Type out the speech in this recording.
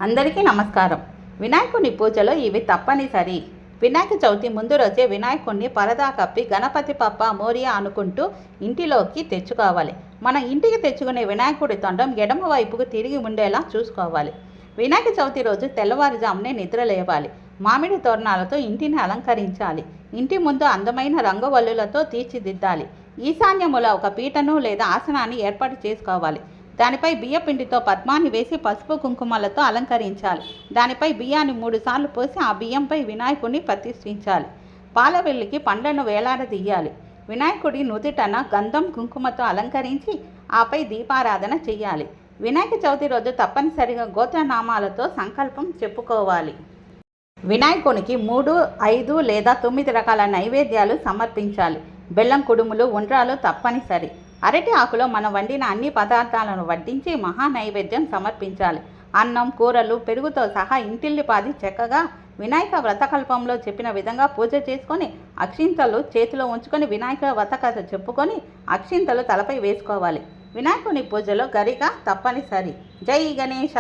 అందరికీ నమస్కారం. వినాయకుని పూజలో ఇవి తప్పనిసరి. వినాయక చవితి ముందు రోజే వినాయకుడిని పరదా కప్పి గణపతి పప్ప మోరియా అనుకుంటూ ఇంటిలోకి తెచ్చుకోవాలి. మన ఇంటికి తెచ్చుకునే వినాయకుడి తొండం ఎడమ వైపుకు తిరిగి ఉండేలా చూసుకోవాలి. వినాయక చవితి రోజు తెల్లవారుజామునే నిద్ర లేవాలి. మామిడి తోరణాలతో ఇంటిని అలంకరించాలి. ఇంటి ముందు అందమైన రంగవల్లులతో తీర్చిదిద్దాలి. ఈశాన్యముల ఒక పీటను లేదా ఆసనాన్ని ఏర్పాటు చేసుకోవాలి. దానిపై బియ్యపిండితో పద్మాన్ని వేసి పసుపు కుంకుమలతో అలంకరించాలి. దానిపై బియ్యాన్ని 3 సార్లు పోసి ఆ బియ్యంపై వినాయకుడిని ప్రతిష్ఠించాలి. పాలవెల్లికి పండ్లను వేలాడదీయాలి. వినాయకుడి నుదుటన గంధం కుంకుమతో అలంకరించి ఆపై దీపారాధన చెయ్యాలి. వినాయక చవితి రోజు తప్పనిసరిగా గోత్రనామాలతో సంకల్పం చెప్పుకోవాలి. వినాయకునికి 3, 5 లేదా 9 రకాల నైవేద్యాలు సమర్పించాలి. బెల్లం కుడుములు, ఉండ్రాలు తప్పనిసరి. అరటి ఆకులో మనం వండిన అన్ని పదార్థాలను వడ్డించి మహా నైవేద్యం సమర్పించాలి. అన్నం, కూరలు, పెరుగుతో సహా ఇంటిల్లిపాది చక్కగా వినాయక వ్రతకల్పంలో చెప్పిన విధంగా పూజ చేసుకొని అక్షింతలు చేతిలో ఉంచుకొని వినాయక వ్రతకథ చెప్పుకొని అక్షింతలు తలపై వేసుకోవాలి. వినాయకుని పూజలో గరిక తప్పనిసరి. జై గణేశ.